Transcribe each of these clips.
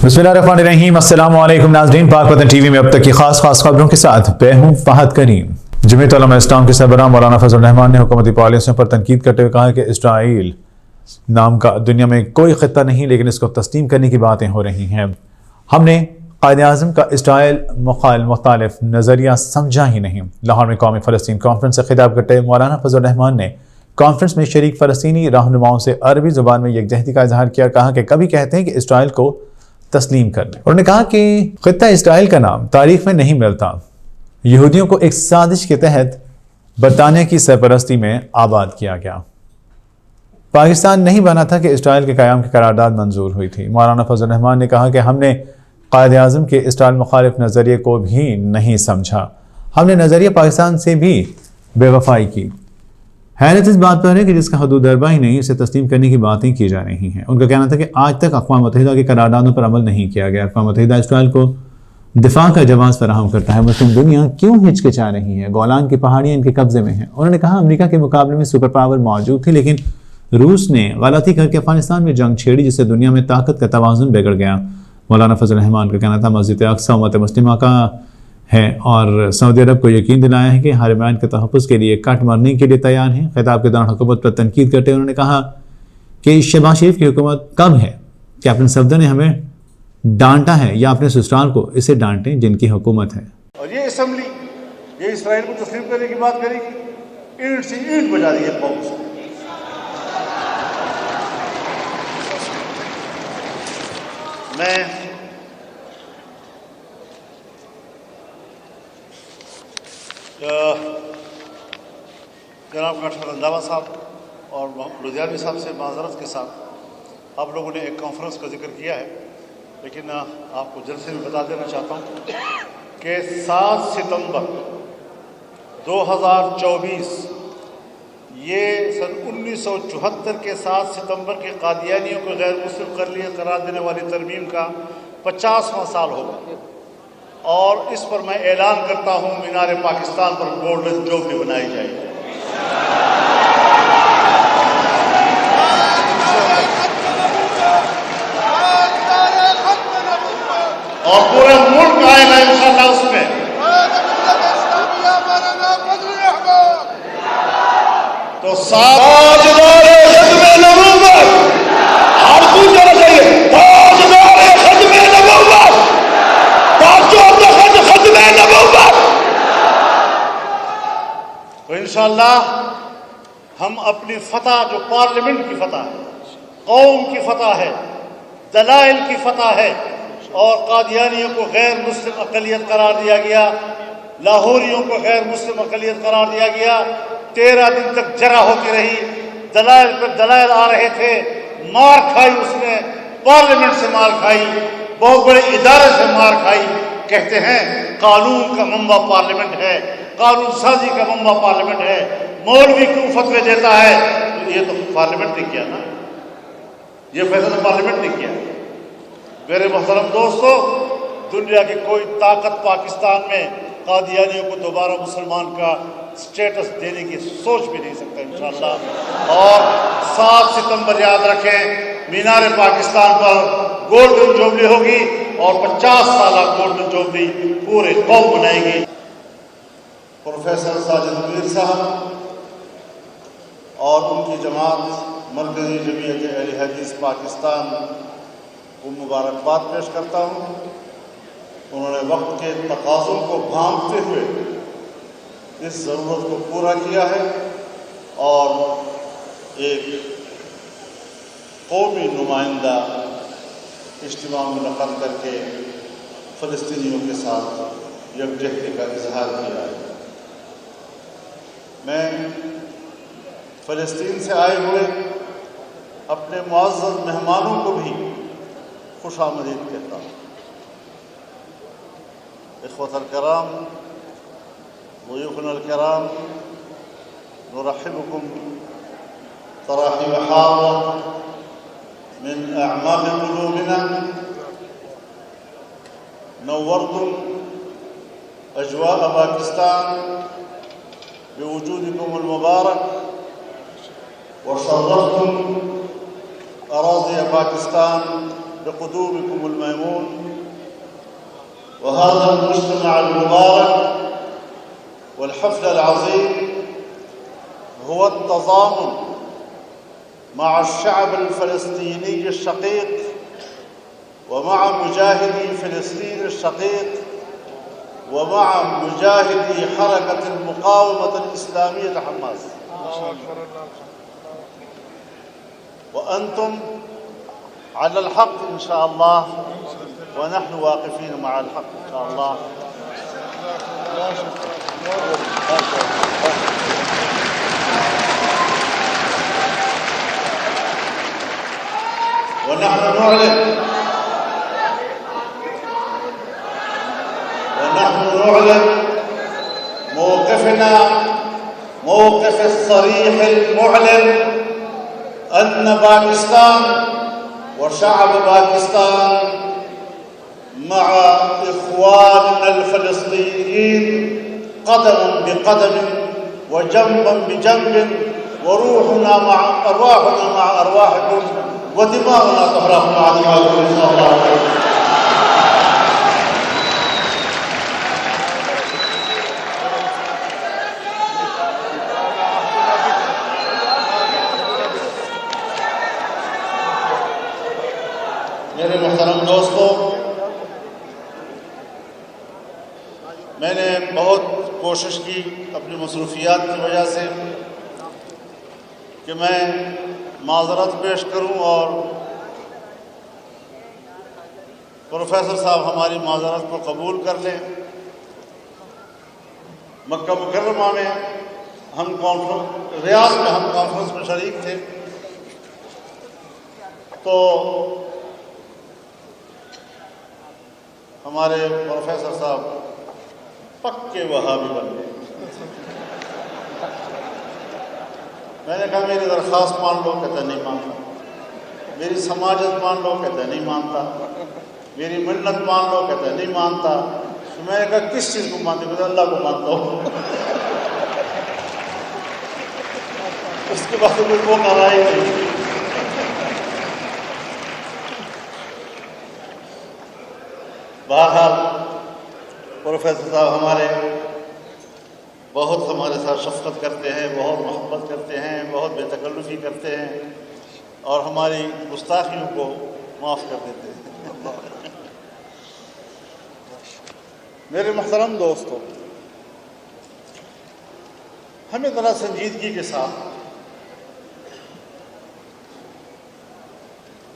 बिस्मिल्लाहिर्रहमानिर्रहीम। अस्सलाम वालेकुम नाज़रीन, पाक वतन टीवी में अब तक की खास खबरों के साथ मैं हूं फहद करीम। जमीयत उलमा इस्लाम के सरबराह मौलाना फजल रहमान ने हुकूमती पॉलिसियों पर तनकीद करते हुए कहा कि इसराइल नाम का दुनिया में कोई खित्ता नहीं, लेकिन इसको तस्लीम करने की बातें हो रही हैं। हमने कायद-ए-आज़म का इसराइल मुखालिफ नज़रिया समझा ही नहीं। लाहौर में कौमी फ़लस्तीन कॉन्फ्रेंस से खिताब करते हुए मौलाना फजल रहमान ने कॉन्फ्रेंस में शरीक फ़लस्तीनी रहनुमाओं से अरबी ज़ुबान में यकजहती का इजहार किया। कहा कि कभी कहते हैं कि इसराइल को तस्लीम कर लें। उन्होंने कहा कि खित्ता इसराइल का नाम तारीख में नहीं मिलता। यहूदियों को एक साजिश के तहत बरतानिया की सरपरस्ती में आबाद किया गया। पाकिस्तान नहीं बना था कि इसराइल के क़याम की करारदाद मंजूर हुई थी। मौलाना फजल रहमान ने कहा कि हमने कायद-ए-आज़म के इसराइल मुखालिफ नज़रिए को भी नहीं समझा, हमने नज़रिया पाकिस्तान से भी बेवफाई की। हैरत इस बात पर है कि जिसका हदूद दरबा ही नहीं, इसे तस्लीम करने की बातें की जा रही हैं। उनका कहना था कि आज तक अक़वाम मुत्तहिदा की करारदादों पर अमल नहीं किया गया। अक़वाम मुत्तहिदा इसराइल को दिफा का जवाब फराहम करता है। मुस्लिम दुनिया क्यों हिचकिचा रही है? गोलान की पहाड़ियाँ इनके कब्जे में हैं। उन्होंने कहा अमेरिका के मुकाबले में सुपर पावर मौजूद थी, लेकिन रूस ने गलती करके अफगानिस्तान में जंग छेड़ी, जिससे दुनिया में ताकत का तवाज़ुन बिगड़ गया। मौलाना फजल रहमान का कहना था मस्जिद अक्सा उम्मत मुस्लिमा का है और सऊदी अरब को यकीन दिलाया है कि हरमैन के तहफ़्फ़ुज़ के लिए कट मरने के लिए तैयार हैं। खिताब के दौरान हुकूमत पर तनकीद करते हुए उन्होंने कहा कि शहबाज शरीफ की हुकूमत कब है? कैप्टन सफदर ने हमें डांटा है या अपने ससुराल को इसे डांटें जिनकी हुकूमत है। और ये असम्बली ये इसराइल को तस्लीम करने की बात करेगी, ईंट से ईंट बजा रही है कौम से। मैं जनाब डॉक्टर रंधावा साहब और लुधियानवी साहब से माजरत के साथ आप लोगों ने एक कॉन्फ्रेंस का जिक्र किया है, लेकिन आपको जल्द में बता देना चाहता हूँ कि 7 सितंबर 2024 ये सन 1974 के 7 सितंबर के कादियानियों को गैर मुस्लिम करार देने वाली तरमीम का 50वां साल होगा। और इस पर मैं ऐलान करता हूँ मीनार पाकिस्तान पर गोल्डन जुबली बनाई जाएगी। और पूरा मुल्क आएगा इंशाअल्लाह उसमें। तो इंशाअल्लाह हम अपनी फतह, जो पार्लियामेंट की फतह है, कौम की फतह है, दलाइल की फतह है, और कादियानियों को गैर मुस्लिम अक़लियत करार दिया गया, लाहौरियों को गैर मुस्लिम अक़लियत करार दिया गया। 13 दिन तक जरा होती रही, दलाइल पर दलाइल आ रहे थे, मार खाई उसने, पार्लियामेंट से मार खाई, बहुत बड़े इदारे से मार खाई। कहते हैं कानून का मंबा पार्लियामेंट है, कानून साजी का मंबा पार्लियामेंट है, मौलवी क्यों फतवे देता है? तो ये तो पार्लियामेंट ने किया ना, ये फैसला पार्लियामेंट ने किया। मेरे मोहतरम दोस्तों, दुनिया की कोई ताकत पाकिस्तान में कादियानियों को दोबारा मुसलमान का स्टेटस देने की सोच भी नहीं सकता इंशाअल्लाह। और 7 सितंबर याद रखें, मीनार पाकिस्तान पर गोल्डन जुबली होगी और 50 साल गोल्डन जुबली पूरे कौम मनाएगी। प्रोफेसर साजिद मीर साहब और उनकी जमात मरकज़ी जमीयत अहले हदीस पाकिस्तान को मुबारकबाद पेश करता हूँ। उन्होंने वक्त के तकाज़ों को भांपते हुए इस ज़रूरत को पूरा किया है और एक कौमी नुमाइंदा इज्तिमा मुनक़्क़द करके फ़लस्तीनियों के साथ यकजहती का इजहार किया है। मैं फ़लस्तीन से आए हुए अपने मुअज़्ज़ज़ मेहमानों को भी खुशामदीद कहता हूँ। इख़्वतल किराम, ज़ुयूफ़ुनल किराम, नुरहिबुकुम तराहिब हावा मिन अअमाक़ क़ुलूबिना, नव्वरतुम अजवाअ पाकिस्तान बिवुजूदिकुमुल मुबारक व शर्रफ़्तुम अराज़िय पाकिस्तान بقدومكم الميمون وهذا المجتمع المبارك والحفل العظيم هو التضامن مع الشعب الفلسطيني الشقيق ومع مجاهدي فلسطين الشقيق ومع مجاهدي حركة المقاومة الإسلامية حماس. وأنتم على الحق إن شاء الله ونحن واقفين مع الحق إن شاء الله. ونحن نعلن موقفنا موقف الصريح المعلن أن باكستان وشعب باكستان مع إخواننا الفلسطينيين قدم بقدم وجنبا بجنب وروحنا مع أرواحكم ودماغنا تحرق مع دماغكم إن شاء الله. میرے محترم دوستوں، میں نے بہت کوشش کی اپنی مصروفیات کی وجہ سے کہ میں معذرت پیش کروں اور پروفیسر صاحب ہماری معذرت کو قبول کر لیں. مکہ مکرمہ میں ریاض میں ہم کانفرنس میں شریک تھے، تو ہمارے پروفیسر صاحب پکے وہابی بن گئے. میں نے کہا میری درخواست مان لو، کہتا نہیں مانتا. میری سماجت مان لو، کہتا نہیں مانتا. میری منت مان لو، کہتا نہیں مانتا. تو میں نے کہا کس چیز کو مانتے؟ کہتا اللہ کو مانتا ہوں. اس کے بعد کوئی وہ کرائی نہیں. بہرحال پروفیسر صاحب ہمارے ہمارے ساتھ شفقت کرتے ہیں، بہت محبت کرتے ہیں، بہت بے تکلفی کرتے ہیں اور ہماری گستاخیوں کو معاف کر دیتے ہیں. میرے محترم دوستو، ہمیں ذرا سنجیدگی کے ساتھ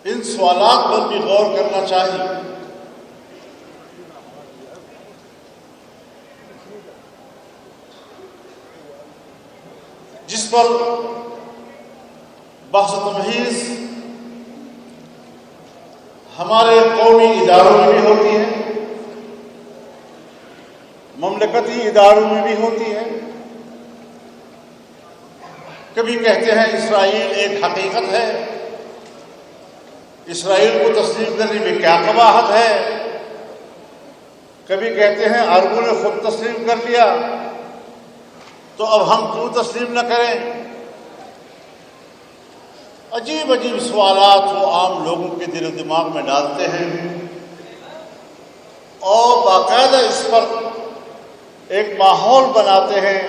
ان سوالات پر بھی غور کرنا چاہیے جس پر بحث و تمحیص ہمارے قومی اداروں میں بھی ہوتی ہے، مملکتی اداروں میں بھی ہوتی ہے. کبھی کہتے ہیں اسرائیل ایک حقیقت ہے، اسرائیل کو تسلیم کرنے میں کیا قباحت ہے. کبھی کہتے ہیں عربوں نے خود تسلیم کر لیا تو اب ہم کیوں تسلیم نہ کریں. عجیب عجیب سوالات وہ عام لوگوں کے دل و دماغ میں ڈالتے ہیں اور باقاعدہ اس پر ایک ماحول بناتے ہیں،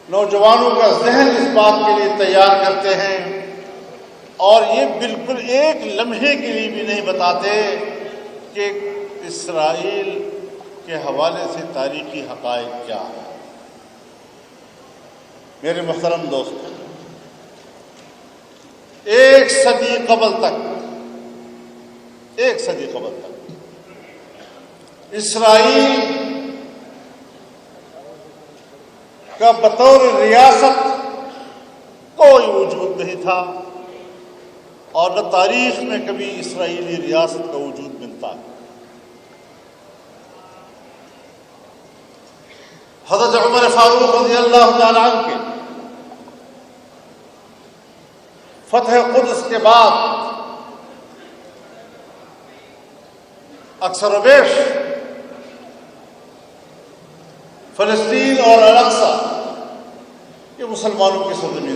نوجوانوں کا ذہن اس بات کے لیے تیار کرتے ہیں اور یہ بالکل ایک لمحے کے لیے بھی نہیں بتاتے کہ اسرائیل کے حوالے سے تاریخی حقائق کیا ہے. میرے محترم دوست، ایک صدی قبل تک اسرائیل کا بطور ریاست کوئی وجود نہیں تھا اور نہ تاریخ میں کبھی اسرائیلی ریاست کا وجود ملتا ہے. حضرت عمر فاروق رضی اللہ تعالیٰ عنہ کے فتح قدس کے بعد اکثر و بیش فلسطین اور الاقصی یہ مسلمانوں کی سرزمین